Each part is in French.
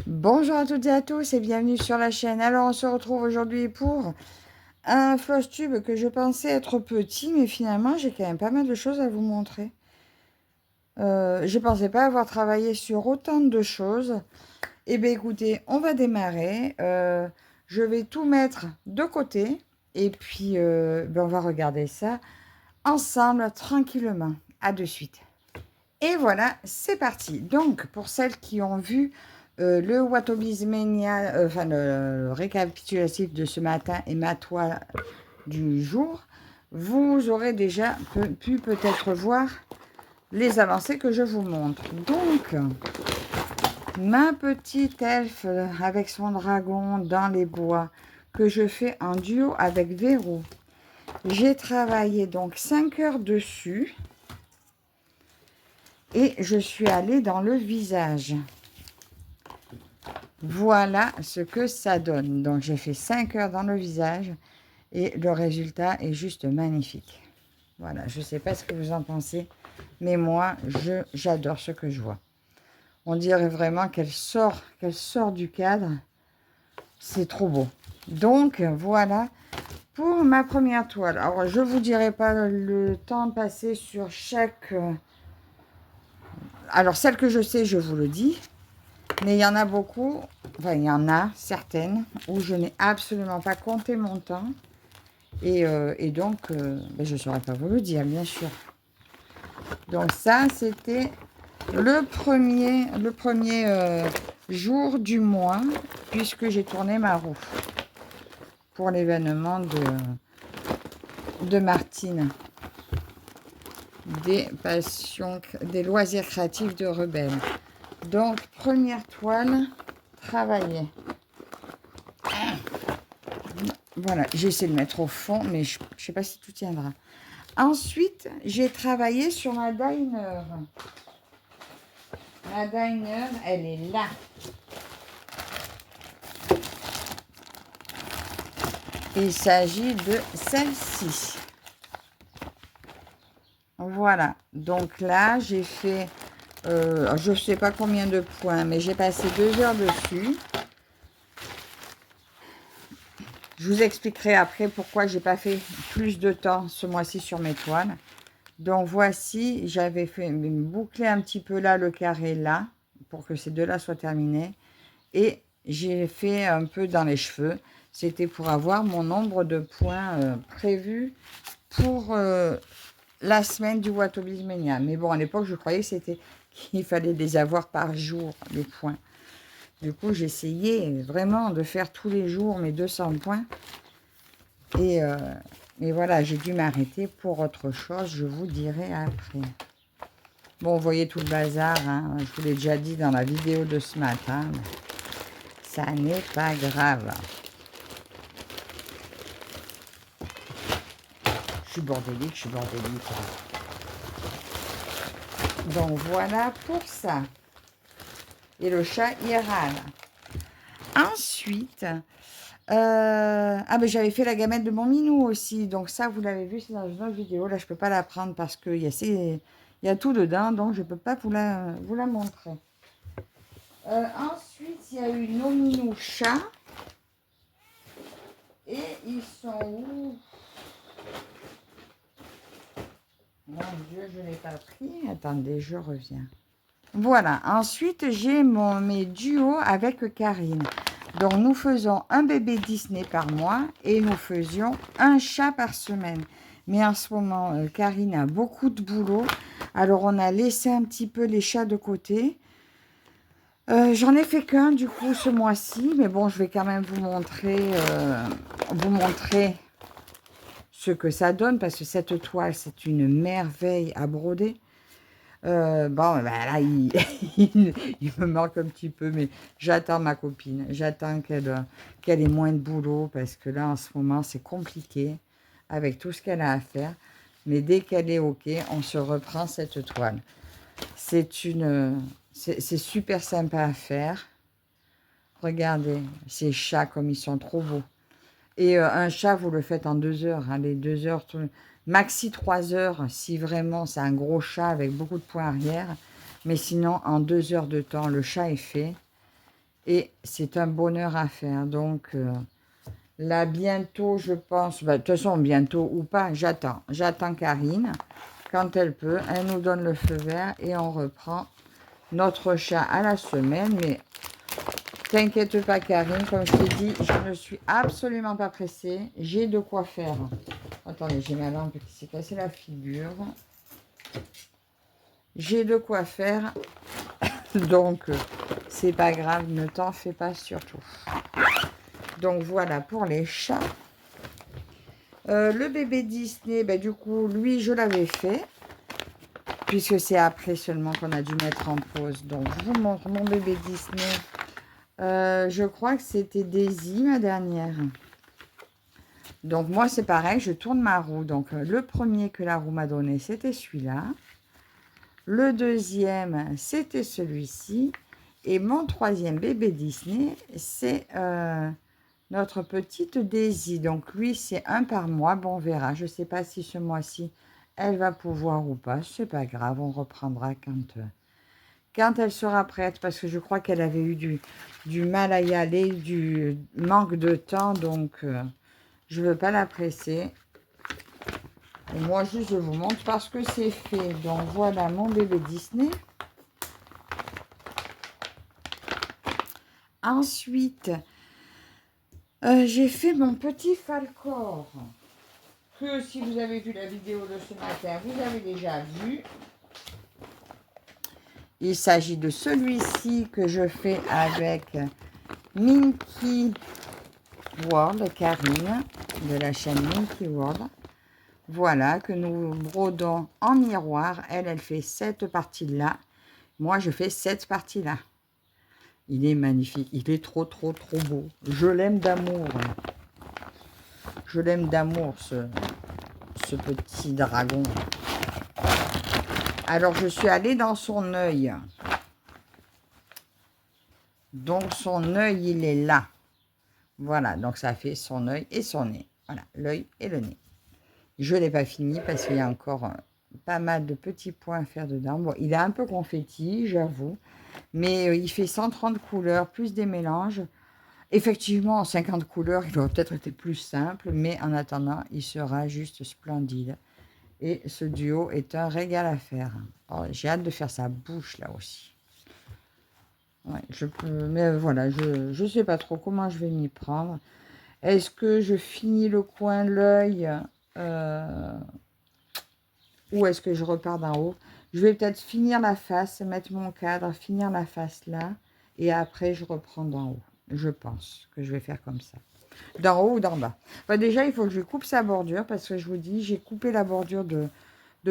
Bonjour à toutes et à tous et bienvenue sur la chaîne. Alors on se retrouve aujourd'hui pour un floss tube que je pensais être petit, mais finalement j'ai quand même pas mal de choses à vous montrer. Je pensais pas avoir travaillé sur autant de choses. Eh bien écoutez, on va démarrer. Je vais tout mettre de côté et puis on va regarder ça ensemble tranquillement. À de suite. Et voilà, c'est parti. Donc, pour celles qui ont vu le Watobizmania, enfin le récapitulatif de ce matin et ma toile du jour, vous aurez déjà pu peut-être voir les avancées que je vous montre. Donc, ma petite elfe avec son dragon dans les bois que je fais en duo avec Véro. J'ai travaillé donc 5 heures dessus. Et je suis allée dans le visage. Voilà ce que ça donne. Donc, j'ai fait 5 heures dans le visage et le résultat est juste magnifique. Voilà, je ne sais pas ce que vous en pensez, mais moi, j'adore ce que je vois. On dirait vraiment qu'elle sort du cadre. C'est trop beau. Donc, voilà pour ma première toile. Alors, je ne vous dirai pas le temps passé sur chaque... Alors, celle que je sais, je vous le dis. Mais il y en a beaucoup, enfin il y en a certaines où je n'ai absolument pas compté mon temps. Et donc, je ne saurais pas vous le dire, bien sûr. Donc ça, c'était le premier jour du mois, puisque j'ai tourné ma roue pour l'événement de Martine. Des loisirs créatifs de Rebelle. Donc, première toile, travailler. Voilà, j'essaie de le mettre au fond, mais je ne sais pas si tout tiendra. Ensuite, j'ai travaillé sur ma diner. Ma diner, elle est là. Il s'agit de celle-ci. Voilà, donc là, j'ai fait, je ne sais pas combien de points, mais j'ai passé 2 heures dessus. Je vous expliquerai après pourquoi j'ai pas fait plus de temps ce mois-ci sur mes toiles. Donc voici, j'avais fait boucler un petit peu là, le carré là, pour que ces deux-là soient terminés. Et j'ai fait un peu dans les cheveux. C'était pour avoir mon nombre de points prévu pour la semaine du Watobizmania. Mais bon, à l'époque, je croyais qu'il fallait les avoir par jour, les points. Du coup, j'essayais vraiment de faire tous les jours mes 200 points. Et voilà, j'ai dû m'arrêter pour autre chose. Je vous dirai après. Bon, vous voyez tout le bazar. Hein, je vous l'ai déjà dit dans la vidéo de ce matin. Ça n'est pas grave. Je suis bordélique. Donc, voilà pour ça. Et le chat, il râle. Ensuite... j'avais fait la gamelle de mon minou aussi. Donc ça, vous l'avez vu, c'est dans une autre vidéo. Là, je ne peux pas la prendre parce qu'il y a tout dedans. Donc, je ne peux pas vous la montrer. Ensuite, il y a eu nos minous chats. Et ils sont où? Mon Dieu, je ne l'ai pas pris. Attendez, je reviens. Voilà. Ensuite, j'ai mes duos avec Karine. Donc, nous faisons un bébé Disney par mois et nous faisions un chat par semaine. Mais en ce moment, Karine a beaucoup de boulot. Alors, on a laissé un petit peu les chats de côté. J'en ai fait qu'un, du coup, ce mois-ci. Mais bon, je vais quand même vous montrer ce que ça donne. Parce que cette toile, c'est une merveille à broder. Là, il me manque un petit peu, mais j'attends ma copine. J'attends qu'elle ait moins de boulot, parce que là, en ce moment, c'est compliqué avec tout ce qu'elle a à faire. Mais dès qu'elle est OK, on se reprend cette toile. C'est super sympa à faire. Regardez, ces chats, comme ils sont trop beaux. Et un chat, vous le faites en 2 heures. Hein, les 2 heures, maxi 3 heures, si vraiment c'est un gros chat avec beaucoup de points arrière. Mais sinon, en 2 heures de temps, le chat est fait. Et c'est un bonheur à faire. Donc, là, bientôt, je pense... Bah, de toute façon, bientôt ou pas, j'attends. J'attends Karine. Quand elle peut, elle nous donne le feu vert et on reprend notre chat à la semaine. Mais t'inquiète pas, Karine, comme je t'ai dit, je ne suis absolument pas pressée. J'ai de quoi faire. Attendez, j'ai ma lampe qui s'est cassée la figure. J'ai de quoi faire. Donc, c'est pas grave, ne t'en fais pas surtout. Donc, voilà pour les chats. Le bébé Disney, ben, du coup, lui, je l'avais fait. Puisque c'est après seulement qu'on a dû mettre en pause. Donc, je vous montre mon bébé Disney. Je crois que c'était Daisy, ma dernière. Donc, moi, c'est pareil, je tourne ma roue. Donc, le premier que la roue m'a donné, c'était celui-là. Le deuxième, c'était celui-ci. Et mon troisième bébé Disney, c'est notre petite Daisy. Donc, lui, c'est un par mois. Bon, on verra. Je ne sais pas si ce mois-ci, elle va pouvoir ou pas. C'est pas grave, on reprendra quand elle sera prête. Parce que je crois qu'elle avait eu du mal à y aller, du manque de temps. Donc, je ne veux pas la presser. Et moi, juste, je vous montre parce que c'est fait. Donc, voilà mon bébé Disney. Ensuite, j'ai fait mon petit Falcor. Que si vous avez vu la vidéo de ce matin, vous avez déjà vu. Il s'agit de celui-ci que je fais avec Minky World, Karine, de la chaîne Minky World. Voilà, que nous brodons en miroir. Elle fait cette partie-là. Moi, je fais cette partie-là. Il est magnifique. Il est trop, trop, trop beau. Je l'aime d'amour. Je l'aime d'amour, ce petit dragon. Alors, je suis allée dans son œil. Donc, son œil, il est là. Voilà, donc ça fait son œil et son nez. Voilà, l'œil et le nez. Je ne l'ai pas fini parce qu'il y a encore pas mal de petits points à faire dedans. Bon, il est un peu confetti, j'avoue. Mais il fait 130 couleurs, plus des mélanges. Effectivement, en 50 couleurs, il aurait peut-être été plus simple. Mais en attendant, il sera juste splendide. Et ce duo est un régal à faire. Oh, j'ai hâte de faire sa bouche là aussi. Ouais, mais voilà, je ne sais pas trop comment je vais m'y prendre. Est-ce que je finis le coin de l'œil ou est-ce que je repars d'en haut? Je vais peut-être finir la face, mettre mon cadre, finir la face là. Et après, je reprends d'en haut. Je pense que je vais faire comme ça. D'en haut ou d'en bas. Enfin, déjà, il faut que je coupe sa bordure parce que je vous dis, j'ai coupé la bordure de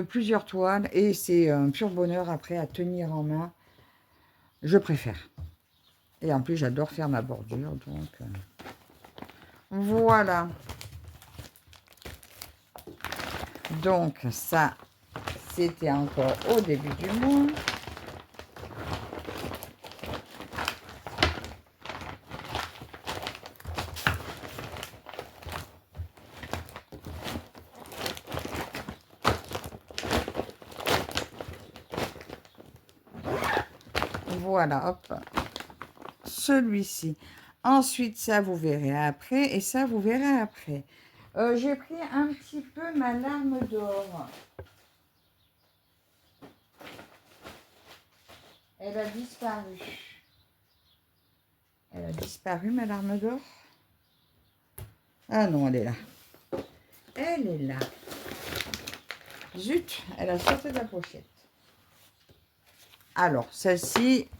plusieurs toiles et c'est un pur bonheur après à tenir en main. Je préfère. Et en plus, j'adore faire ma bordure. Donc, voilà. Donc, ça, c'était encore au début du mois. Voilà, hop. Celui-ci. Ensuite, ça, vous verrez après. Et ça, vous verrez après. J'ai pris un petit peu ma larme d'or. Elle a disparu. Elle a disparu, ma larme d'or. Ah non, elle est là. Elle est là. Zut, elle a sauté de la pochette. Alors, celle-ci,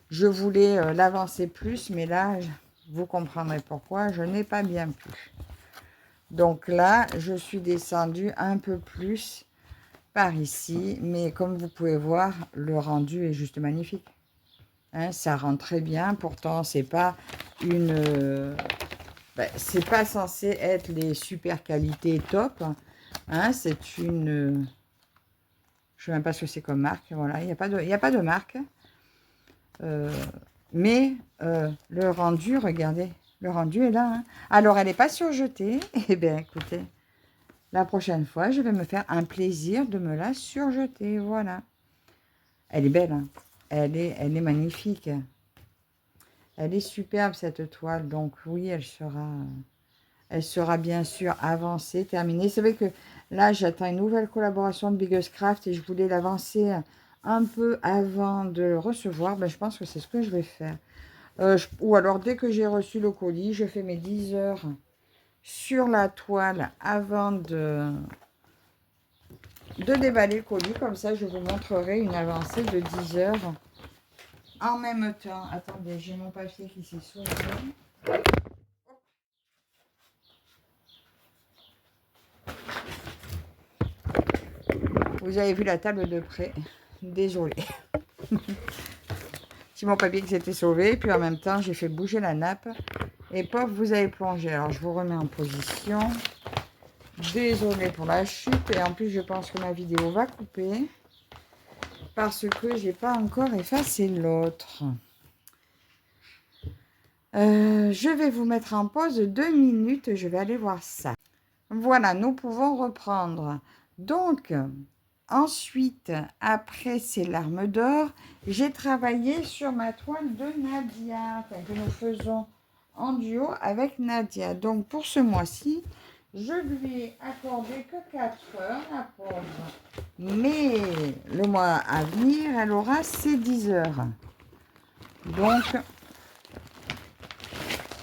je voulais l'avancer plus, mais là, vous comprendrez pourquoi, je n'ai pas bien pu. Donc là, je suis descendue un peu plus par ici, mais comme vous pouvez voir, le rendu est juste magnifique. Hein, ça rend très bien, pourtant, c'est pas une... c'est pas censé être les super qualités top. Hein, c'est une... Je ne sais même pas ce que c'est comme marque. Voilà, il n'y a pas de marque. Mais le rendu, regardez, le rendu est là. Hein. Alors, elle n'est pas surjetée. Eh bien, écoutez, la prochaine fois, je vais me faire un plaisir de me la surjeter. Voilà. Elle est belle. Hein. Elle est magnifique. Elle est superbe cette toile, donc oui, elle sera bien sûr avancée, terminée. C'est vrai que là, j'attends une nouvelle collaboration de Biggest Craft et je voulais l'avancer un peu avant de le recevoir. Ben, je pense que c'est ce que je vais faire. Ou alors, dès que j'ai reçu le colis, je fais mes 10 heures sur la toile avant de déballer le colis. Comme ça, je vous montrerai une avancée de 10 heures en même temps. Attendez, j'ai mon papier qui s'est sauvé. Vous avez vu la table de près. Désolée. C'est mon papier qui s'était sauvé. Puis en même temps, j'ai fait bouger la nappe. Et pof, vous avez plongé. Alors, je vous remets en position. Désolée pour la chute. Et en plus, je pense que ma vidéo va couper. Parce que j'ai pas encore effacé l'autre. Je vais vous mettre en pause 2 minutes. Je vais aller voir ça. Voilà, nous pouvons reprendre. Donc, ensuite, après ces larmes d'or, j'ai travaillé sur ma toile de Nadia, que nous faisons en duo avec Nadia. Donc, pour ce mois-ci, je lui ai accordé que 4 heures, la pauvre. Mais le mois à venir, elle aura ses 10 heures. Donc,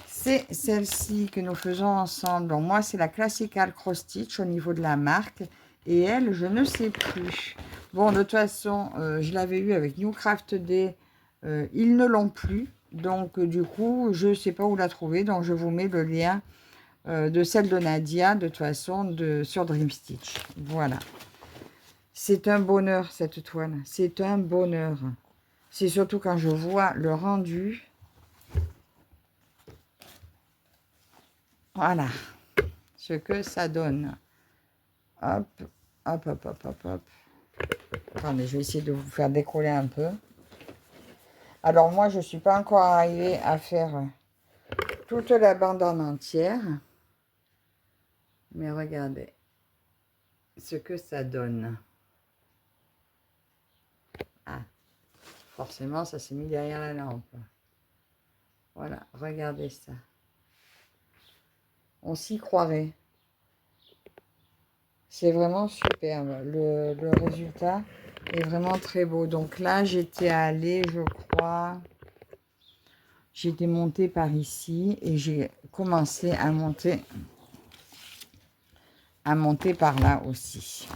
c'est celle-ci que nous faisons ensemble. Donc, moi, c'est la Classical Cross Stitch au niveau de la marque. Et elle, je ne sais plus. Bon, de toute façon, je l'avais eu avec New Craft Day. Ils ne l'ont plus. Donc, du coup, je ne sais pas où la trouver. Donc, je vous mets le lien de celle de Nadia, de toute façon, sur Dream Stitch. Voilà. C'est un bonheur, cette toile. C'est un bonheur. C'est surtout quand je vois le rendu. Voilà. Ce que ça donne. Hop, hop, hop, hop, hop, hop. Attendez, je vais essayer de vous faire décoller un peu. Alors moi, je ne suis pas encore arrivée à faire toute la bande en entière. Mais regardez ce que ça donne. Ah, forcément, ça s'est mis derrière la lampe. Voilà, regardez ça. On s'y croirait. C'est vraiment superbe. Le résultat est vraiment très beau. Donc là, j'étais allée, je crois... J'étais montée par ici et j'ai commencé à monter par là aussi.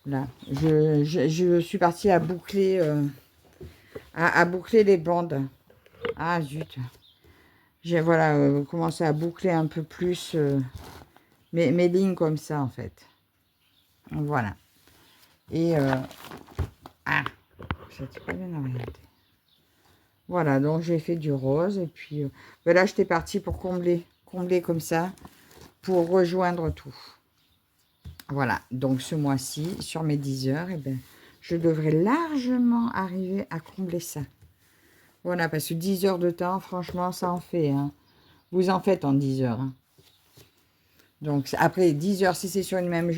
Là, je suis partie à boucler, à boucler les bandes. Ah zut. J'ai voilà, commencé à boucler un peu plus mes lignes comme ça en fait. Voilà. Et ah, c'était pas bien orienté. Voilà, donc j'ai fait du rose et puis ben là j'étais partie pour combler comme ça pour rejoindre tout. Voilà, donc ce mois-ci, sur mes 10 heures, eh ben, je devrais largement arriver à combler ça. Voilà, parce que 10 heures de temps, franchement, ça en fait. Hein. Vous en faites en 10 heures. Hein. Donc, après 10 heures, si c'est sur une même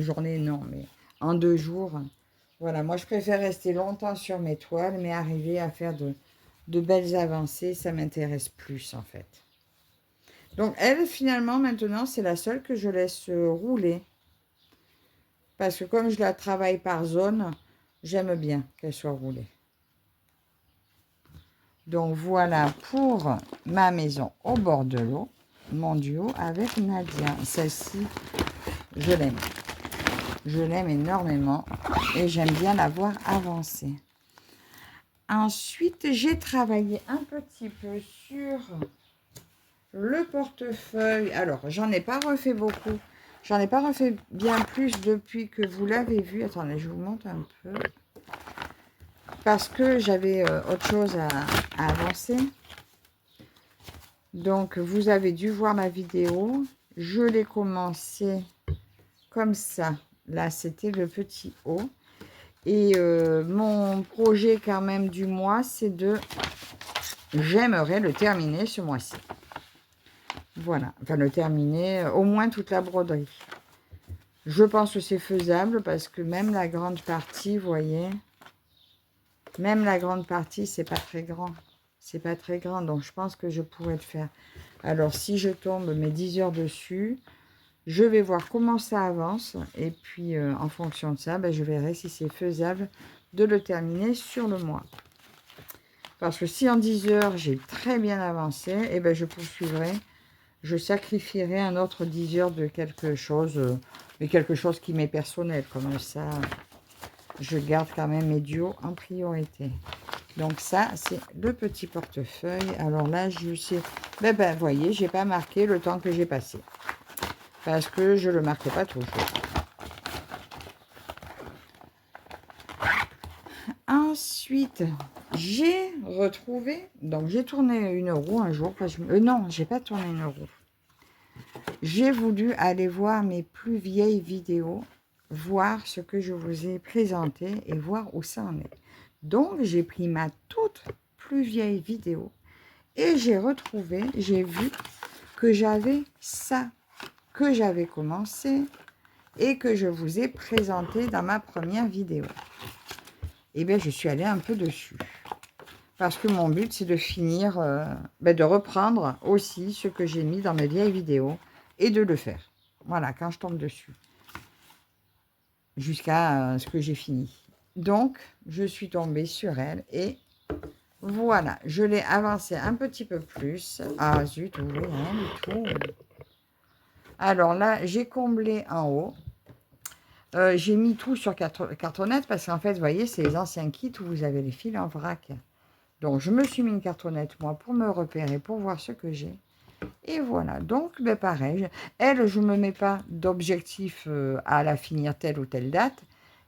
journée, non, mais en 2 jours. Voilà, moi, je préfère rester longtemps sur mes toiles, mais arriver à faire de belles avancées, ça m'intéresse plus, en fait. Donc, elle, finalement, maintenant, c'est la seule que je laisse rouler. Parce que comme je la travaille par zone, j'aime bien qu'elle soit roulée. Donc, voilà pour ma maison au bord de l'eau, mon duo avec Nadia. Celle-ci, je l'aime. Je l'aime énormément et j'aime bien la voir avancer. Ensuite, j'ai travaillé un petit peu sur le portefeuille. Alors, j'en ai pas refait beaucoup. J'en ai pas refait bien plus depuis que vous l'avez vu. Attendez, je vous montre un peu. Parce que j'avais autre chose à avancer. Donc, vous avez dû voir ma vidéo. Je l'ai commencé comme ça. Là, c'était le petit haut. Et mon projet quand même du mois, c'est de... J'aimerais le terminer ce mois-ci. Voilà. Enfin, le terminer, au moins toute la broderie. Je pense que c'est faisable parce que même la grande partie, vous voyez, même la grande partie, c'est pas très grand. C'est pas très grand, donc je pense que je pourrais le faire. Alors, si je tombe mes 10 heures dessus, je vais voir comment ça avance. Et puis, en fonction de ça, ben, je verrai si c'est faisable de le terminer sur le mois. Parce que si en 10 heures, j'ai très bien avancé, et ben, je poursuivrai. Je sacrifierai un autre 10 heures de quelque chose, mais quelque chose qui m'est personnel. Comme ça, je garde quand même mes duos en priorité. Donc ça, c'est le petit portefeuille. Alors là, je sais... Ben, vous voyez, j'ai pas marqué le temps que j'ai passé. Parce que je le marquais pas toujours. Ensuite, j'ai retrouvé... Donc, j'ai tourné une roue un jour. Non, j'ai pas tourné une roue. J'ai voulu aller voir mes plus vieilles vidéos, voir ce que je vous ai présenté et voir où ça en est. Donc, j'ai pris ma toute plus vieille vidéo et j'ai retrouvé, j'ai vu que j'avais ça, que j'avais commencé et que je vous ai présenté dans ma première vidéo. Et bien, je suis allée un peu dessus. Parce que mon but, c'est de finir, de reprendre aussi ce que j'ai mis dans mes vieilles vidéos et de le faire. Voilà, quand je tombe dessus. Jusqu'à ce que j'ai fini. Donc, je suis tombée sur elle et voilà, je l'ai avancé un petit peu plus. Ah zut, vous voyez, rien du tout. Alors là, j'ai comblé en haut. J'ai mis tout sur cartonnette parce qu'en fait, vous voyez, c'est les anciens kits où vous avez les fils en vrac. Donc, je me suis mis une cartonnette, moi, pour me repérer, pour voir ce que j'ai. Et voilà, donc, ben, pareil. Elle, je ne me mets pas d'objectif à la finir telle ou telle date,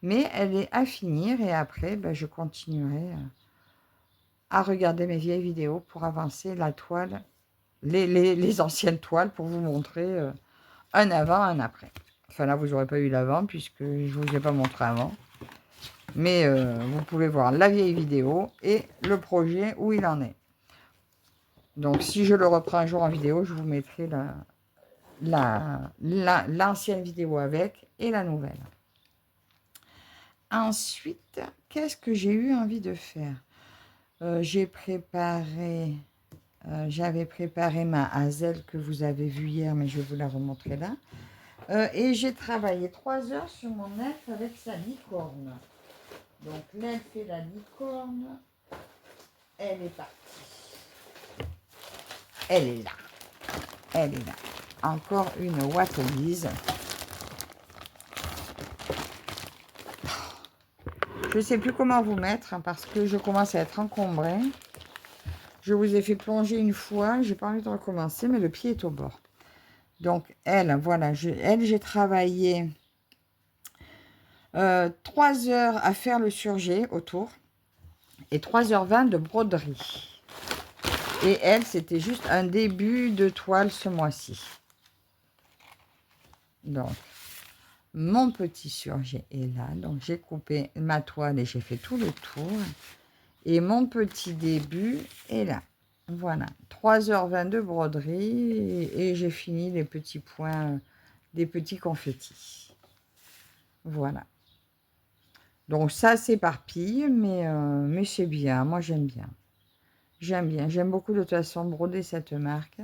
mais elle est à finir et après, ben, je continuerai à regarder mes vieilles vidéos pour avancer la toile, les anciennes toiles pour vous montrer un avant, un après. Enfin là, vous n'aurez pas eu l'avant puisque je ne vous ai pas montré avant. Mais vous pouvez voir la vieille vidéo et le projet où il en est. Donc si je le reprends un jour en vidéo, je vous mettrai l'ancienne vidéo avec et la nouvelle. Ensuite, qu'est-ce que j'ai eu envie de faire? J'ai préparé... J'avais préparé ma hazel que vous avez vue hier, mais je vais vous la remontrer là. Et j'ai travaillé 3 heures sur mon elfe avec sa licorne. Donc l'elfe et la licorne, elle est partie. Elle est là. Elle est là. Encore une Wattleys. Je ne sais plus comment vous mettre hein, parce que je commence à être encombrée. Je vous ai fait plonger une fois. J'ai pas envie de recommencer, mais le pied est au bord. Donc, elle, voilà. J'ai travaillé 3 heures à faire le surjet autour et 3h20 de broderie. Et elle, c'était juste un début de toile ce mois-ci. Donc, mon petit surjet est là. Donc, j'ai coupé ma toile et j'ai fait tout le tour. Et mon petit début est là. Voilà, 3h20 de broderie et j'ai fini les petits points, des petits confettis. Voilà. Donc ça s'éparpille, mais c'est bien. Moi, j'aime bien. J'aime bien. J'aime beaucoup de toute façon broder cette marque.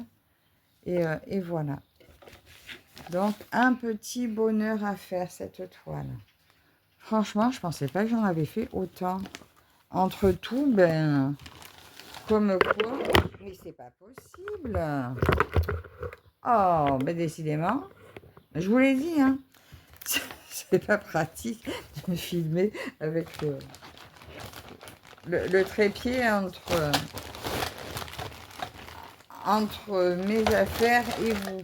Et voilà. Donc, un petit bonheur à faire cette toile. Franchement, je ne pensais pas que j'en avais fait autant. Entre tout, ben... Comme quoi, mais c'est pas possible. Oh, ben décidément, je vous l'ai dit, hein, c'est pas pratique de me filmer avec le trépied entre mes affaires et vous.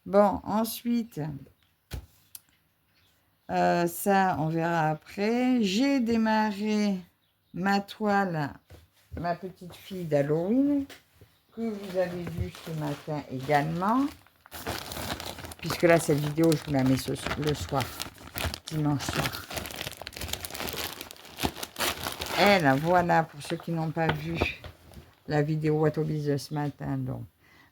Bon, ensuite, ça, on verra après. J'ai démarré ma toile, ma petite fille d'Halloween, que vous avez vu ce matin également. Puisque là, cette vidéo, je vous la mets le soir, dimanche soir. Elle, voilà, pour ceux qui n'ont pas vu la vidéo Wattleys de ce matin, donc,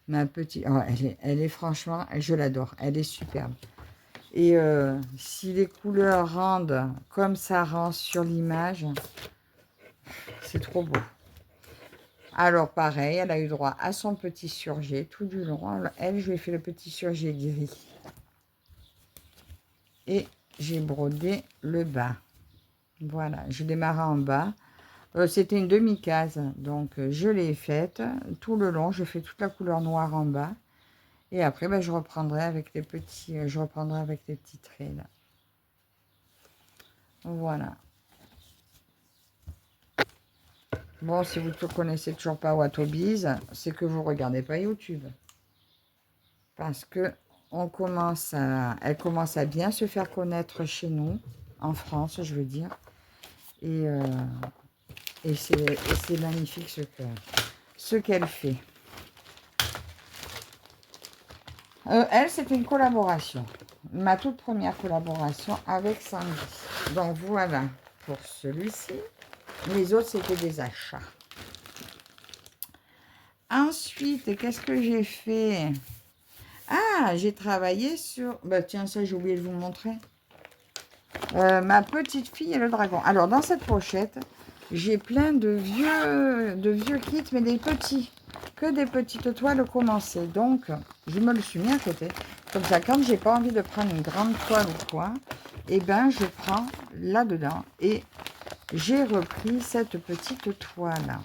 ma petite... Oh, elle est franchement, je l'adore, elle est superbe. Et si les couleurs rendent comme ça rend sur l'image, C'est trop beau. Alors, pareil, elle a eu droit à son petit surjet tout du long. Alors, elle, je lui ai fait le petit surjet gris. Et j'ai brodé le bas. Voilà, je démarre en bas. C'était une demi-case, donc je l'ai faite. Tout le long, je fais toute la couleur noire en bas. Et après, ben, je reprendrai avec les petits, traits là. Voilà. Bon, si vous ne connaissez toujours pas Watobiz, c'est que vous ne regardez pas YouTube. Parce que elle commence à bien se faire connaître chez nous, en France, je veux dire. Et c'est magnifique ce qu'elle fait. Elle, c'était une collaboration. Ma toute première collaboration avec Sandy. Donc voilà pour celui-ci. Les autres, c'était des achats. Ensuite, qu'est-ce que j'ai fait? Ah, j'ai travaillé sur... Bah tiens, ça, j'ai oublié de vous montrer. Ma petite fille et le dragon. Alors, dans cette pochette, j'ai plein de vieux kits, mais des petits. Que des petites toiles commencées. Donc, je me le suis mis à côté. Comme ça, quand j'ai pas envie de prendre une grande toile ou quoi, eh ben, je prends là-dedans. Et j'ai repris cette petite toile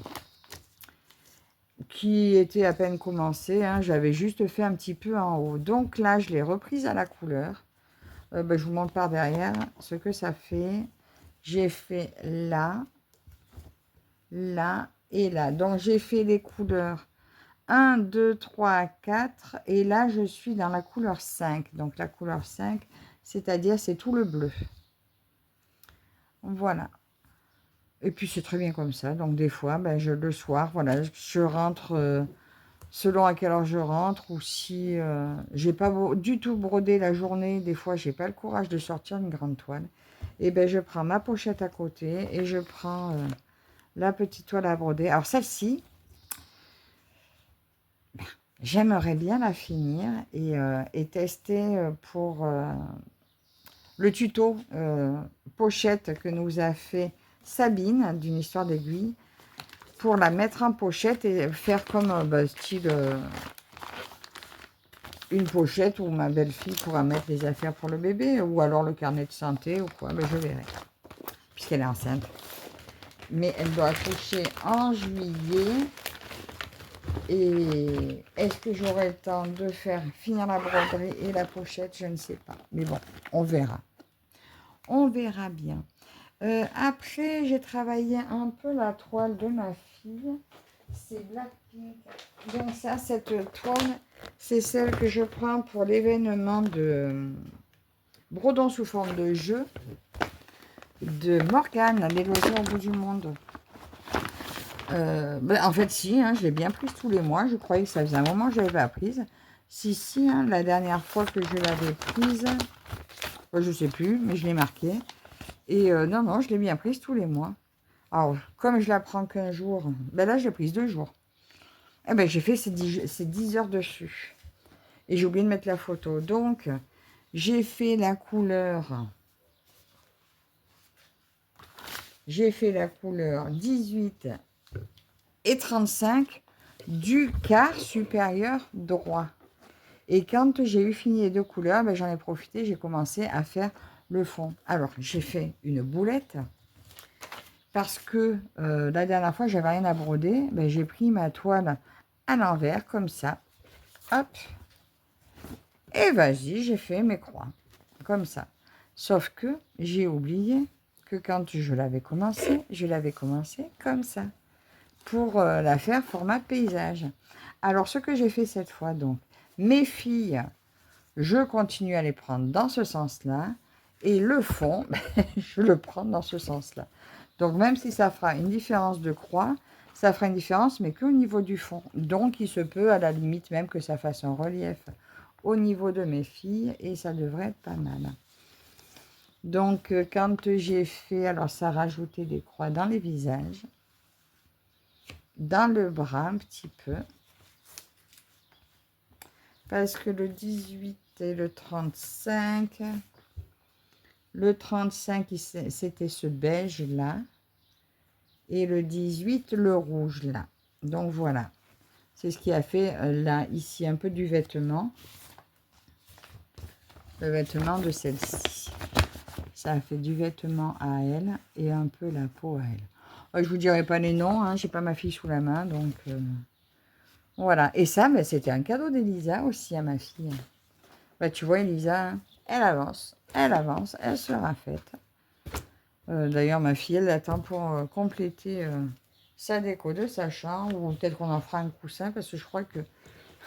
qui était à peine commencée. Hein. J'avais juste fait un petit peu en haut. Donc là, je l'ai reprise à la couleur. Ben, je vous montre par derrière ce que ça fait. J'ai fait là, là et là. Donc, j'ai fait les couleurs 1, 2, 3, 4. Et là, je suis dans la couleur 5. Donc, la couleur 5, c'est-à-dire, c'est tout le bleu. Voilà. Et puis, c'est très bien comme ça. Donc, des fois, ben, le soir, voilà, je rentre... selon à quelle heure je rentre, ou si j'ai pas du tout brodé la journée, des fois j'ai pas le courage de sortir une grande toile, et ben je prends ma pochette à côté et je prends la petite toile à broder. Alors celle-ci, j'aimerais bien la finir et tester pour le tuto pochette que nous a fait Sabine d'une histoire d'aiguille, pour la mettre en pochette et faire comme style une pochette où ma belle-fille pourra mettre les affaires pour le bébé, ou alors le carnet de santé ou quoi, ben je verrai, puisqu'elle est enceinte. Mais elle doit accoucher en juillet. Et est-ce que j'aurai le temps de faire finir la broderie et la pochette? Je ne sais pas. Mais bon, on verra. On verra bien. Après, j'ai travaillé un peu la toile de ma fille. C'est Blackpink. Donc ça, cette toile, c'est celle que je prends pour l'événement de Brodon sous forme de jeu de Morgane, les loisirs au bout du monde. En fait, si, hein, je l'ai bien prise tous les mois. Je croyais que ça faisait un moment que je l'avais pas prise. Si, hein, la dernière fois que je l'avais prise, je ne sais plus, mais je l'ai marqué. Et non, je l'ai bien prise tous les mois. Alors, comme je la prends qu'un jour, ben là, je l'ai prise 2 jours. Eh ben, j'ai fait ces 10 heures dessus. Et j'ai oublié de mettre la photo. Donc, j'ai fait la couleur... J'ai fait la couleur 18 et 35 du quart supérieur droit. Et quand j'ai eu fini les 2 couleurs, ben, j'en ai profité, j'ai commencé à faire le fond. Alors, j'ai fait une boulette parce que la dernière fois, j'avais rien à broder. Ben, j'ai pris ma toile à l'envers, comme ça. Hop. Et vas-y, j'ai fait mes croix, comme ça. Sauf que j'ai oublié que quand je l'avais commencé comme ça, pour la faire format paysage. Alors, ce que j'ai fait cette fois, donc, mes filles, je continue à les prendre dans ce sens-là, et le fond, je le prends dans ce sens-là. Donc, même si ça fera une différence de croix, ça fera une différence, mais qu'au niveau du fond. Donc, il se peut, à la limite, même que ça fasse un relief au niveau de mes filles, et ça devrait être pas mal. Donc, quand j'ai fait, alors ça rajoutait des croix dans les visages, dans le bras un petit peu, parce que le 18 et le 35, c'était ce beige là, et le 18, le rouge, là. Donc, voilà. C'est ce qui a fait, là, ici, un peu du vêtement. Le vêtement de celle-ci. Ça a fait du vêtement à elle et un peu la peau à elle. Je vous dirai pas les noms, hein, j'ai pas ma fille sous la main, donc voilà. Et ça, ben, c'était un cadeau d'Elisa aussi à ma fille. Bah, tu vois, Elisa, hein, elle avance, elle sera faite. D'ailleurs, ma fille, elle attend pour compléter sa déco de sa chambre, ou peut-être qu'on en fera un coussin, parce que je crois que,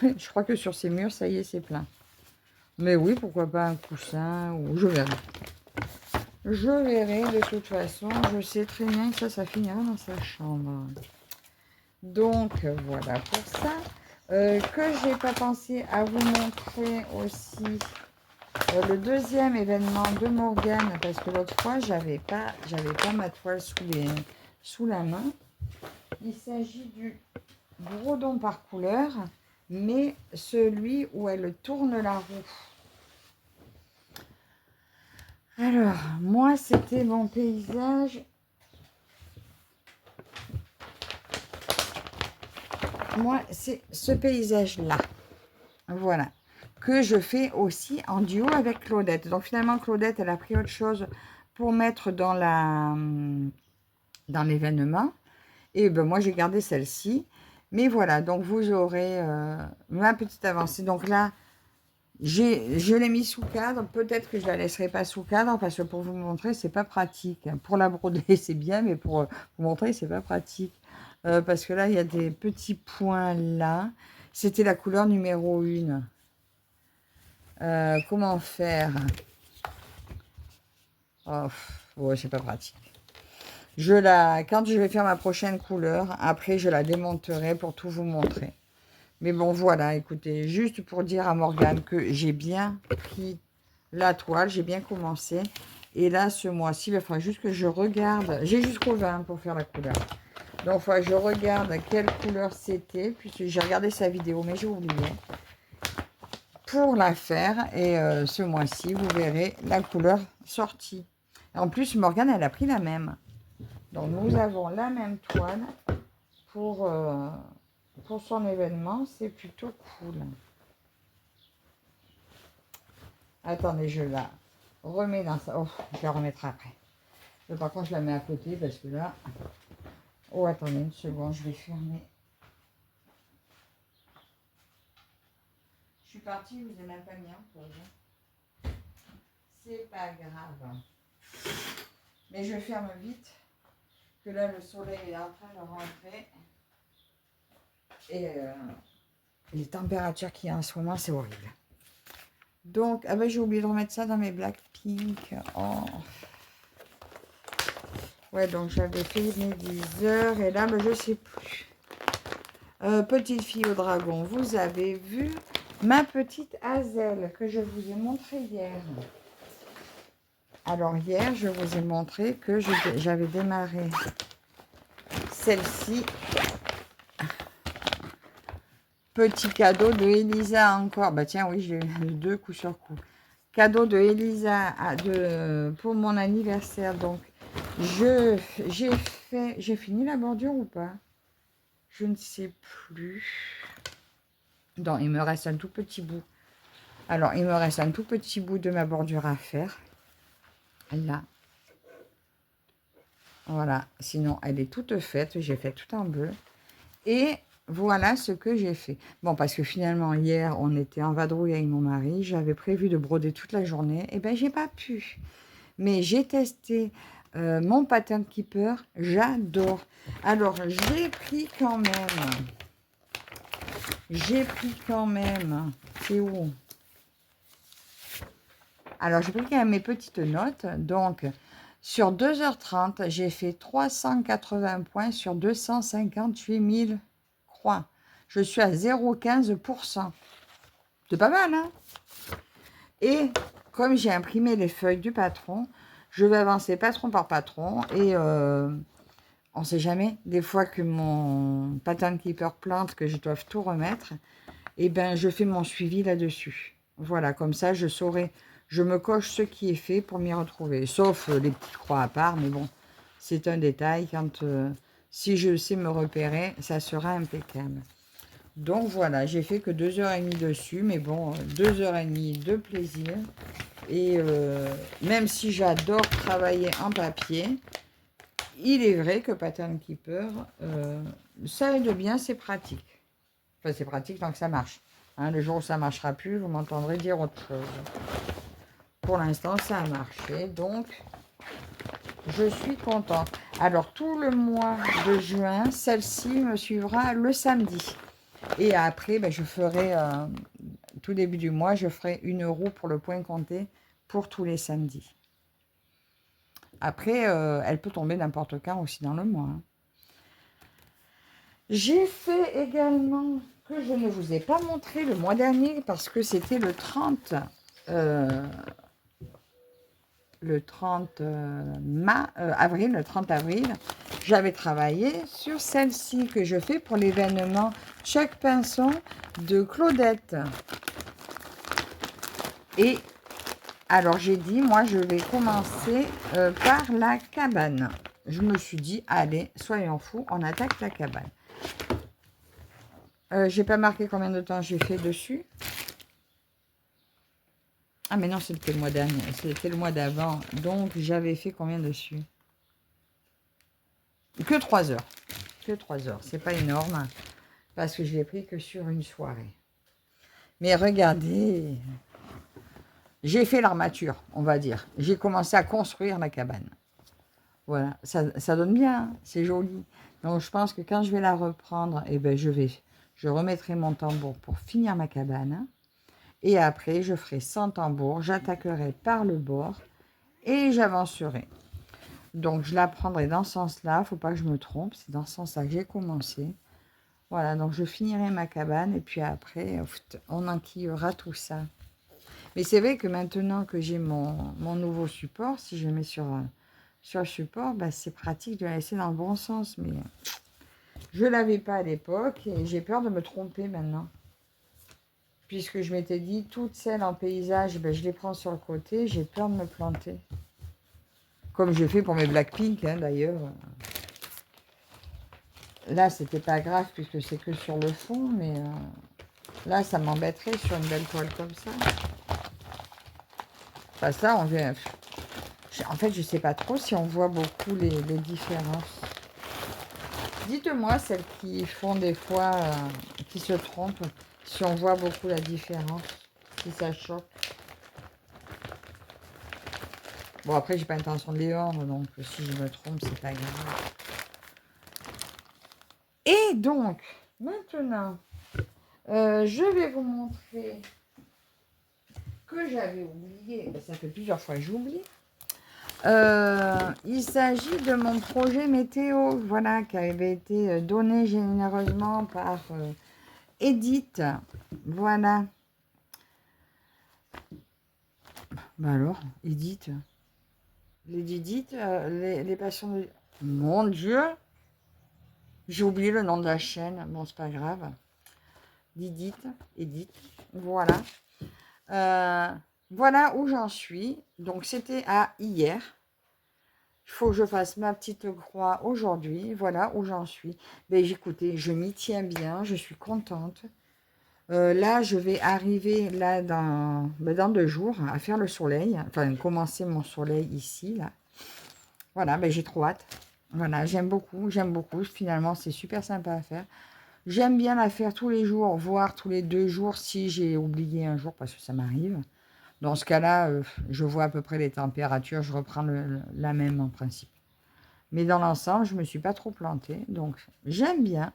je crois que sur ces murs, ça y est, c'est plein. Mais oui, pourquoi pas un coussin, ou je verrai. Je verrai, de toute façon, je sais très bien que ça finira dans sa chambre. Donc, voilà pour ça. Que j'ai pas pensé à vous montrer aussi le deuxième événement de Morgane, parce que l'autre fois, j'avais pas ma toile sous la main. Il s'agit du brodon par couleur, mais celui où elle tourne la roue. Alors, moi, c'était mon paysage. Moi, c'est ce paysage-là. Voilà. Que je fais aussi en duo avec Claudette. Donc, finalement, Claudette, elle a pris autre chose pour mettre dans l'événement. Et ben, moi, j'ai gardé celle-ci. Mais voilà, donc vous aurez ma petite avancée. Donc là, je l'ai mis sous cadre. Peut-être que je la laisserai pas sous cadre parce que pour vous montrer, c'est pas pratique. Pour la broder, c'est bien, mais pour vous montrer, c'est pas pratique. Parce que là, il y a des petits points là. C'était la couleur numéro 1. Comment faire? Oh, ouais, c'est pas pratique. Quand je vais faire ma prochaine couleur, après, je la démonterai pour tout vous montrer. Mais bon, voilà, écoutez, juste pour dire à Morgane que j'ai bien pris la toile, j'ai bien commencé. Et là, ce mois-ci, il faudra juste que je regarde. J'ai jusqu'au 20 pour faire la couleur. Donc, il faudra que je regarde quelle couleur c'était, puisque j'ai regardé sa vidéo, mais j'ai oublié. Pour la faire, et ce mois-ci, vous verrez la couleur sortie. En plus, Morgane, elle a pris la même. Donc, nous avons la même toile pour son événement. C'est plutôt cool. Attendez, je la remets dans ça. Oh, je la remettrai après. Mais par contre, je la mets à côté parce que là... Oh, attendez une seconde, je vais fermer. Je suis partie, je vous ai même pas mis en pause. C'est pas grave. Mais je ferme vite. Que là, le soleil est en train de rentrer. Et les températures qu'il y a en ce moment, c'est horrible. Donc, ah ben, j'ai oublié de remettre ça dans mes Blackpink. Oh. Ouais, donc j'avais fait mes 10 heures. Et là, ben, je sais plus. Petite fille au dragon, vous avez vu ma petite Hazel que je vous ai montré hier. Alors, hier, je vous ai montré que j'avais démarré celle-ci. Petit cadeau de Elisa encore. Bah tiens, oui, j'ai eu 2 coup sur coup. Cadeau de Elisa pour mon anniversaire. Donc, j'ai fini la bordure ou pas? Je ne sais plus. Donc, il me reste un tout petit bout. Alors, il me reste un tout petit bout de ma bordure à faire. Là. Voilà. Sinon, elle est toute faite. J'ai fait tout en bleu. Et voilà ce que j'ai fait. Bon, parce que finalement, hier, on était en vadrouille avec mon mari. J'avais prévu de broder toute la journée. Et bien, j'ai pas pu. Mais j'ai testé mon pattern keeper. J'adore. Alors, j'ai pris quand même. C'est où? Alors, j'ai pris quand même mes petites notes. Donc, sur 2h30, j'ai fait 380 points sur 258 000 croix. Je suis à 0,15%. C'est pas mal, hein? Et comme j'ai imprimé les feuilles du patron, je vais avancer patron par patron. Et on ne sait jamais, des fois que mon pattern keeper plante, que je dois tout remettre, et ben je fais mon suivi là-dessus. Voilà, comme ça, je saurai. Je me coche ce qui est fait pour m'y retrouver. Sauf les petites croix à part, mais bon, c'est un détail. Quand Si je sais me repérer, ça sera impeccable. Donc voilà, j'ai fait que 2h30 dessus, mais bon, 2h30 de plaisir. Et même si j'adore travailler en papier, il est vrai que Pattern Keeper, ça aide bien, c'est pratique. Enfin, c'est pratique tant que ça marche. Hein, le jour où ça ne marchera plus, vous m'entendrez dire autre chose. Pour l'instant, ça a marché, donc je suis contente. Alors, tout le mois de juin, celle-ci me suivra le samedi. Et après, ben, je ferai, tout début du mois, je ferai 1 € pour le point compté pour tous les samedis. Après, elle peut tomber n'importe quand aussi dans le mois. Hein. J'ai fait également, que je ne vous ai pas montré le mois dernier, parce que c'était le 30 avril, le 30 avril, j'avais travaillé sur celle-ci que je fais pour l'événement Chaque Pinson de Claudette. Et alors j'ai dit, moi je vais commencer par la cabane. Je me suis dit, allez, soyons fous, on attaque la cabane. J'ai pas marqué combien de temps j'ai fait dessus. Ah mais non, c'était le mois dernier, c'était le mois d'avant. Donc j'avais fait combien dessus? Que 3 heures. Que 3 heures, c'est pas énorme. Parce que je l'ai pris que sur une soirée. Mais regardez, j'ai fait l'armature, on va dire. J'ai commencé à construire la cabane. Voilà, ça donne bien, hein, c'est joli. Donc je pense que quand je vais la reprendre, eh ben, je remettrai mon tambour pour finir ma cabane. Et après, je ferai sans tambour, j'attaquerai par le bord et j'avancerai. Donc je la prendrai dans ce sens-là, il ne faut pas que je me trompe, c'est dans ce sens-là que j'ai commencé. Voilà, donc je finirai ma cabane et puis après, on enquillera tout ça. Mais c'est vrai que maintenant que j'ai mon nouveau support, si je le mets sur le support, bah, c'est pratique de la laisser dans le bon sens. Mais je ne l'avais pas à l'époque et j'ai peur de me tromper maintenant. Puisque je m'étais dit, toutes celles en paysage, ben, je les prends sur le côté, j'ai peur de me planter. Comme j'ai fait pour mes Blackpink, hein, d'ailleurs. Là, c'était pas grave puisque c'est que sur le fond, mais là, ça m'embêterait sur une belle toile comme ça. Enfin, ça, on vient... En fait, je sais pas trop si on voit beaucoup les différences. Dites-moi, celles qui font des fois, qui se trompent, si on voit beaucoup la différence, si ça choque. Bon, après, j'ai pas l'intention de les vendre, donc si je me trompe, c'est pas grave. Et donc, maintenant, je vais vous montrer que j'avais oublié. Ben, ça fait plusieurs fois que j'oublie. Il s'agit de mon projet météo, voilà, qui avait été donné généreusement par Edith. Voilà. Bah alors, Edith. Les Didith, les passions de... Mon Dieu! J'ai oublié le nom de la chaîne. Bon, c'est pas grave. Didith, Edith. Voilà. Voilà où j'en suis. Donc, c'était à hier. Il faut que je fasse ma petite croix aujourd'hui. Voilà où j'en suis. Ben, écoutez, je m'y tiens bien. Je suis contente. Là, je vais arriver là dans 2 jours à faire le soleil. Enfin, commencer mon soleil ici, là. Voilà, ben, j'ai trop hâte. Voilà, j'aime beaucoup. Finalement, c'est super sympa à faire. J'aime bien la faire tous les jours, voire tous les 2 jours si j'ai oublié un jour, parce que ça m'arrive. Dans ce cas-là, je vois à peu près les températures, je reprends la même en principe. Mais dans l'ensemble, je ne me suis pas trop plantée, donc j'aime bien.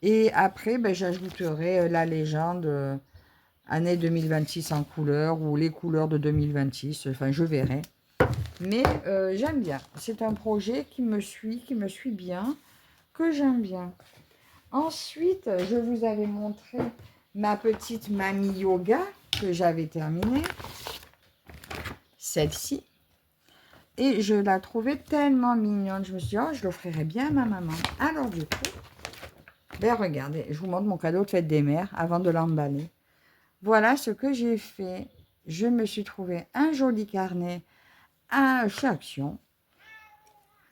Et après, ben, j'ajouterai la légende année 2026 en couleur ou les couleurs de 2026, enfin je verrai. Mais j'aime bien. C'est un projet qui me suit bien, que j'aime bien. Ensuite, je vous avais montré ma petite mamie yoga que j'avais terminée. Celle-ci. Et je la trouvais tellement mignonne. Je me suis dit, oh, je l'offrirais bien à ma maman. Alors du coup, ben regardez, je vous montre mon cadeau de fête des mères avant de l'emballer. Voilà ce que j'ai fait. Je me suis trouvé un joli carnet chez Action.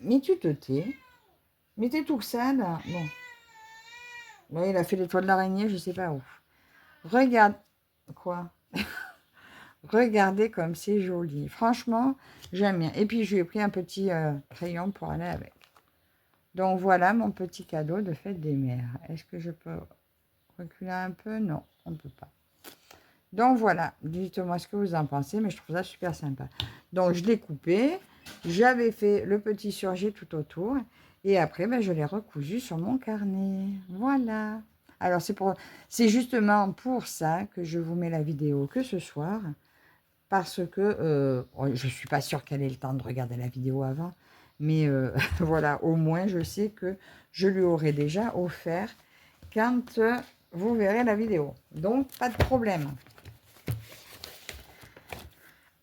Mais tu te tais. Mettez tout que ça, là. Bon. Là, il a fait l'étoile de l'araignée, je sais pas où. Regarde. Quoi? Regardez comme c'est joli. Franchement, j'aime bien. Et puis, je lui ai pris un petit crayon pour aller avec. Donc, voilà mon petit cadeau de fête des mères. Est-ce que je peux reculer un peu? Non, on ne peut pas. Donc, voilà. Dites-moi ce que vous en pensez, mais je trouve ça super sympa. Donc, je l'ai coupé. J'avais fait le petit surjet tout autour. Et après, ben, je l'ai recousu sur mon carnet. Voilà. Alors, c'est justement pour ça que je vous mets la vidéo que ce soir. Parce que je ne suis pas sûre qu'elle ait le temps de regarder la vidéo avant. Mais voilà, au moins, je sais que je lui aurai déjà offert quand vous verrez la vidéo. Donc, pas de problème.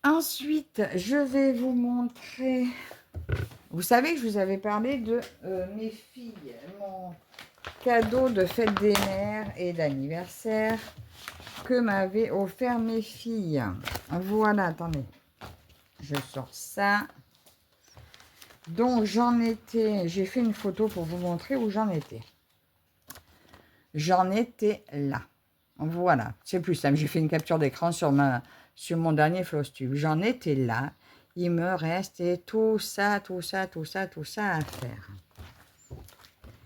Ensuite, je vais vous montrer... Vous savez que je vous avais parlé de mes filles. Mon cadeau de fête des mères et d'anniversaire que m'avaient offert mes filles. Voilà, attendez. Je sors ça. Donc, j'ai fait une photo pour vous montrer où j'en étais. J'en étais là. Voilà, c'est plus simple. J'ai fait une capture d'écran sur mon dernier Flosstube. J'en étais là. Il me restait tout ça à faire.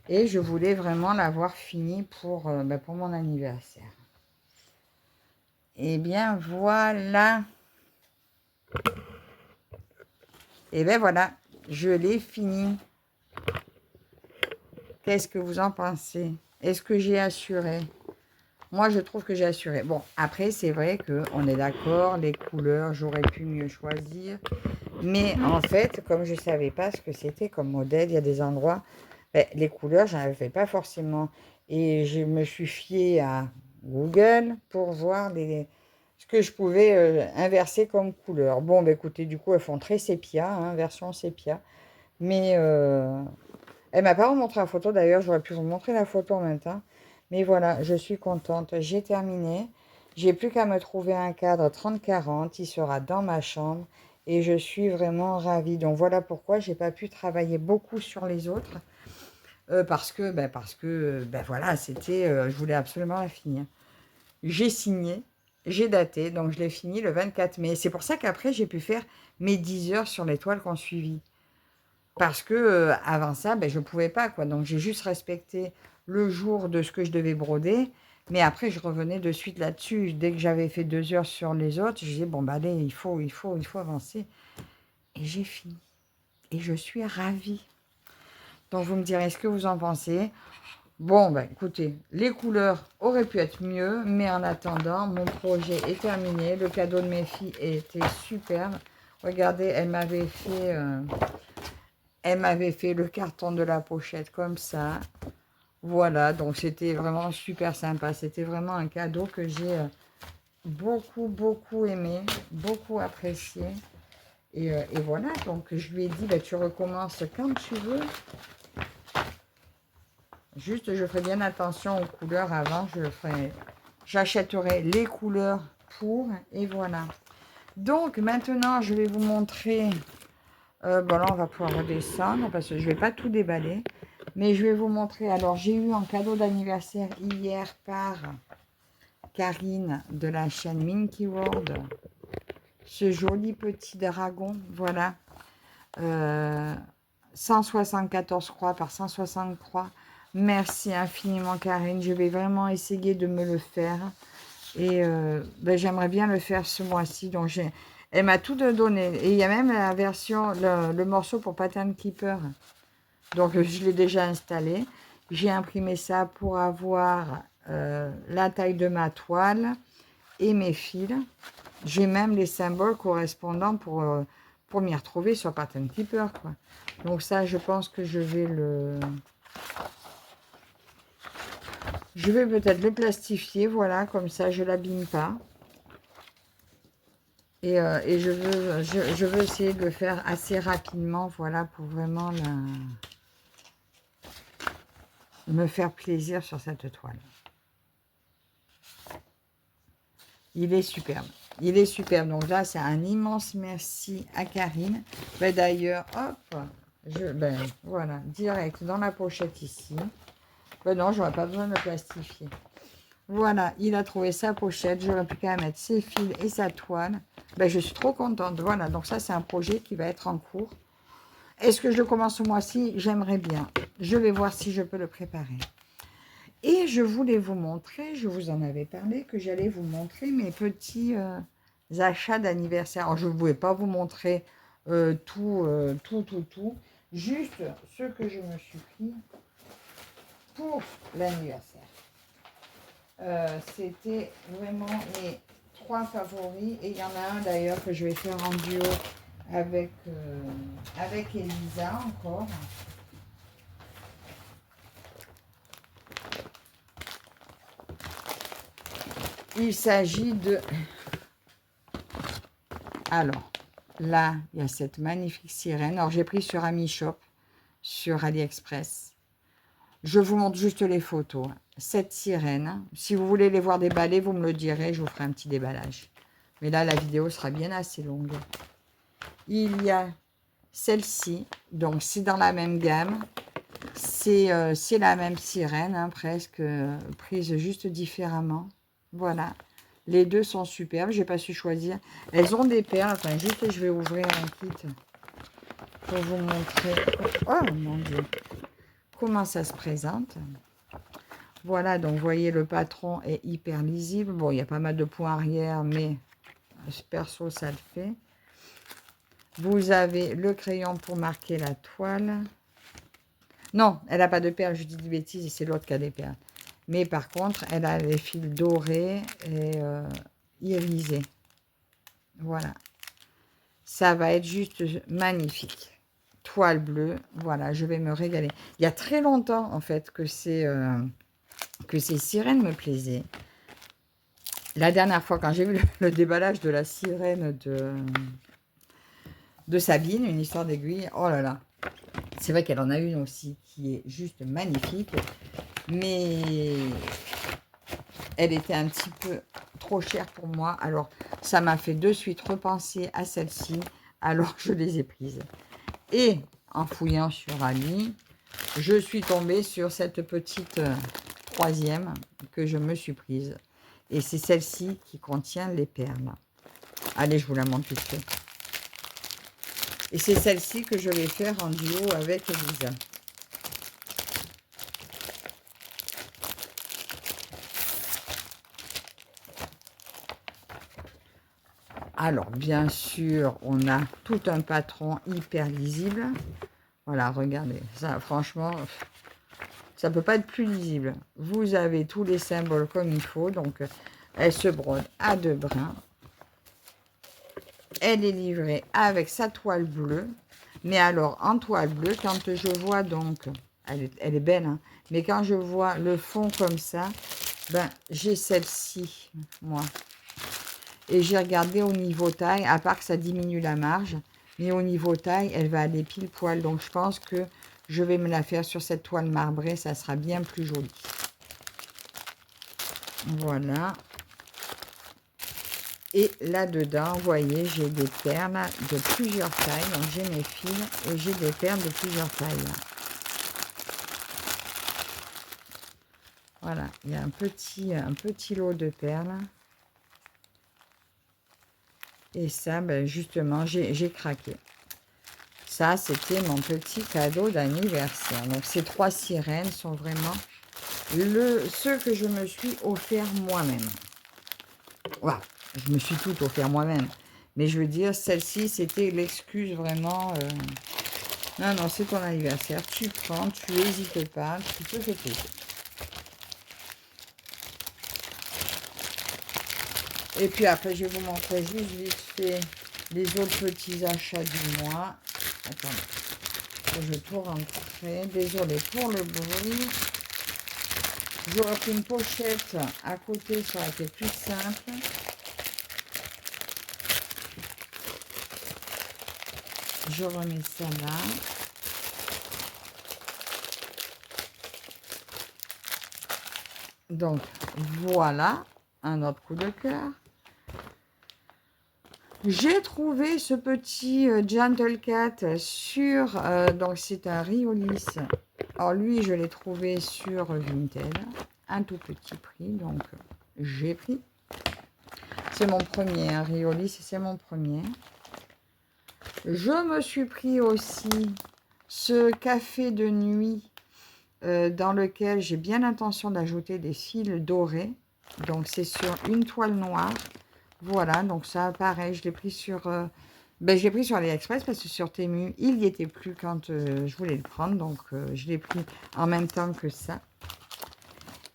Et je voulais vraiment l'avoir fini pour mon anniversaire. Et bien, voilà. Et bien, voilà. Je l'ai fini. Qu'est-ce que vous en pensez? Est-ce que j'ai assuré? Moi, je trouve que j'ai assuré. Bon, après, c'est vrai qu'on est d'accord, les couleurs, j'aurais pu mieux choisir. Mais en fait, comme je ne savais pas ce que c'était comme modèle, il y a des endroits, les couleurs, je n'en avais pas forcément. Et je me suis fiée à Google pour voir ce que je pouvais inverser comme couleur. Bon, écoutez, du coup, elles font très sépia, hein, version sépia. Mais elle m'a pas remontré la photo, d'ailleurs, j'aurais pu vous montrer la photo en même temps. Mais voilà, je suis contente, j'ai terminé. J'ai plus qu'à me trouver un cadre 30-40, il sera dans ma chambre et je suis vraiment ravie. Donc voilà pourquoi j'ai pas pu travailler beaucoup sur les autres. Parce que voilà, je voulais absolument la finir. J'ai signé, j'ai daté, donc je l'ai fini le 24 mai. C'est pour ça qu'après, j'ai pu faire mes 10 heures sur l'étoile qu'on suivit. Parce que avant ça, je ne pouvais pas, quoi. Donc, j'ai juste respecté le jour de ce que je devais broder. Mais après, je revenais de suite là-dessus. Dès que j'avais fait 2 heures sur les autres, je disais, bon, allez, il faut avancer. Et j'ai fini. Et je suis ravie. Donc, vous me direz ce que vous en pensez. Bon, écoutez, les couleurs auraient pu être mieux. Mais en attendant, mon projet est terminé. Le cadeau de mes filles était superbe. Regardez, elle m'avait fait le carton de la pochette comme ça. Voilà, donc c'était vraiment super sympa. C'était vraiment un cadeau que j'ai beaucoup aimé, beaucoup apprécié. Et voilà, donc je lui ai dit, tu recommences quand tu veux. Juste, je ferai bien attention aux couleurs avant. J'achèterai les couleurs pour, et voilà. Donc maintenant, je vais vous montrer... là, on va pouvoir redescendre parce que je ne vais pas tout déballer. Mais je vais vous montrer. Alors, j'ai eu un cadeau d'anniversaire hier par Karine de la chaîne Minky World. Ce joli petit dragon, voilà. 174 croix par 160 croix. Merci infiniment, Karine. Je vais vraiment essayer de me le faire. Et j'aimerais bien le faire ce mois-ci. Donc, elle m'a tout donné. Et il y a même la version, le morceau pour Pattern Keeper. Donc, je l'ai déjà installé. J'ai imprimé ça pour avoir la taille de ma toile et mes fils. J'ai même les symboles correspondants pour m'y retrouver sur Pattern Keeper, quoi. Donc ça, je pense que je vais peut-être le plastifier, voilà, comme ça, je ne l'abîme pas. Et je veux essayer de le faire assez rapidement, voilà, pour vraiment me faire plaisir sur cette toile. Il est superbe. Il est superbe. Donc là, c'est un immense merci à Karine. D'ailleurs, hop, Ben, voilà, direct dans la pochette ici. Ben non, j'aurais pas besoin de plastifier. Voilà, il a trouvé sa pochette. J'aurais plus qu'à mettre ses fils et sa toile. Ben, je suis trop contente. Voilà, donc ça, c'est un projet qui va être en cours. Est-ce que je le commence ce mois-ci? J'aimerais bien. Je vais voir si je peux le préparer. Et je voulais vous montrer, je vous en avais parlé, que j'allais vous montrer mes petits achats d'anniversaire. Alors, je ne pouvais pas vous montrer tout. Juste ce que je me suis pris pour l'anniversaire. C'était vraiment mes 3 favoris. Et il y en a un d'ailleurs que je vais faire en duo avec Elisa encore. Il s'agit de... Alors, là, il y a cette magnifique sirène. Alors, j'ai pris sur AmiShop, sur AliExpress. Je vous montre juste les photos. Cette sirène, si vous voulez les voir déballer, vous me le direz, je vous ferai un petit déballage. Mais là, la vidéo sera bien assez longue. Il y a celle-ci, donc c'est dans la même gamme. C'est la même sirène, hein, presque, prise juste différemment. Voilà. Les deux sont superbes, j'ai pas su choisir. Elles ont des perles. Enfin, juste, je vais ouvrir un kit pour vous montrer. Oh mon Dieu, comment ça se présente. Voilà, donc vous voyez, le patron est hyper lisible. Bon, il y a pas mal de points arrière, mais perso, ça le fait. Vous avez le crayon pour marquer la toile. Non, elle n'a pas de perles, je dis des bêtises, et c'est l'autre qui a des perles. Mais par contre, elle a les fils dorés et irisés. Voilà. Ça va être juste magnifique. Toile bleue, voilà, je vais me régaler. Il y a très longtemps, en fait, que ces sirènes me plaisaient. La dernière fois, quand j'ai vu le déballage de la sirène de Sabine, une histoire d'aiguille, oh là là. C'est vrai qu'elle en a une aussi qui est juste magnifique. Mais elle était un petit peu trop chère pour moi. Alors, ça m'a fait de suite repenser à celle-ci. Alors, je les ai prises. Et en fouillant sur Ali, je suis tombée sur cette petite troisième que je me suis prise. Et c'est celle-ci qui contient les perles. Allez, je vous la montre vite fait. Et c'est celle-ci que je vais faire en duo avec Elisa. Alors, bien sûr, on a tout un patron hyper lisible. Voilà, regardez. Ça, franchement, ça ne peut pas être plus lisible. Vous avez tous les symboles comme il faut. Donc, elle se brode à 2 brins. Elle est livrée avec sa toile bleue. Mais alors, en toile bleue, quand je vois donc... Elle est belle, hein, mais quand je vois le fond comme ça, ben, j'ai celle-ci, moi. Et j'ai regardé au niveau taille, à part que ça diminue la marge, mais au niveau taille, elle va aller pile poil. Donc, je pense que je vais me la faire sur cette toile marbrée, ça sera bien plus joli. Voilà. Et là-dedans, vous voyez, j'ai des perles de plusieurs tailles. Donc, j'ai mes fils et j'ai des perles de plusieurs tailles. Voilà, il y a un petit lot de perles. Et ça, ben justement, j'ai craqué. Ça, c'était mon petit cadeau d'anniversaire. Donc, ces 3 sirènes sont vraiment ceux que je me suis offert moi-même. Voilà, je me suis tout offert moi-même. Mais je veux dire, celle-ci, c'était l'excuse vraiment... Non, non, c'est ton anniversaire. Tu prends, tu n'hésites pas, tu te fais plaisir. Et puis après, je vais vous montrer juste vite fait les autres petits achats du mois. Attendez, je vais tout rentrer. Désolée pour le bruit. J'aurais pris une pochette à côté, ça aurait été plus simple. Je remets ça là. Donc, voilà un autre coup de cœur. J'ai trouvé ce petit Gentle Cat sur... donc, c'est un Riolis. Alors, lui, je l'ai trouvé sur Vinted. Un tout petit prix, donc j'ai pris. C'est mon premier, hein, Riolis, c'est mon premier. Je me suis pris aussi ce café de nuit dans lequel j'ai bien l'intention d'ajouter des fils dorés. Donc, c'est sur une toile noire. Voilà, donc ça, pareil, je l'ai pris sur... je l'ai pris sur AliExpress parce que sur Temu, il n'y était plus quand je voulais le prendre. Donc, je l'ai pris en même temps que ça.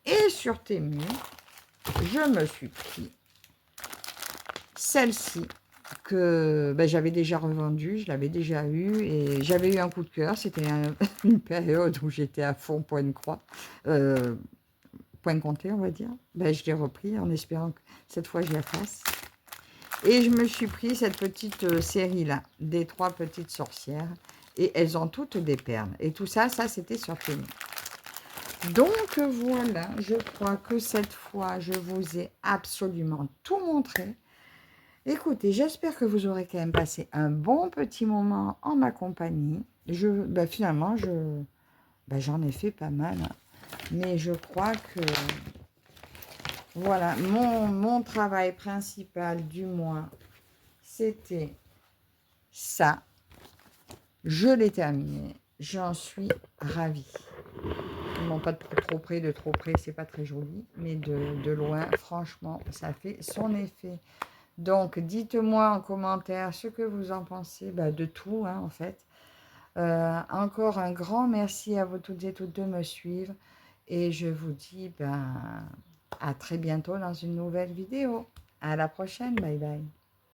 Et sur Temu, je me suis pris celle-ci que j'avais déjà revendue, je l'avais déjà eu et j'avais eu un coup de cœur. C'était une période où j'étais à fond point croix, point compté, on va dire. Je l'ai repris en espérant que cette fois je la fasse. Et je me suis pris cette petite série-là, des 3 petites sorcières. Et elles ont toutes des perles. Et tout ça, c'était sur Temu. Donc voilà, je crois que cette fois, je vous ai absolument tout montré. Écoutez, j'espère que vous aurez quand même passé un bon petit moment en ma compagnie. Finalement, j'en ai fait pas mal. Hein. Mais je crois que, voilà, mon travail principal du mois, c'était ça. Je l'ai terminé. J'en suis ravie. Non, pas de trop près, c'est pas très joli. Mais de loin, franchement, ça fait son effet. Donc, dites-moi en commentaire ce que vous en pensez, de tout, hein, en fait. Encore un grand merci à vous toutes et toutes de me suivre. Et je vous dis à très bientôt dans une nouvelle vidéo. À la prochaine, bye bye.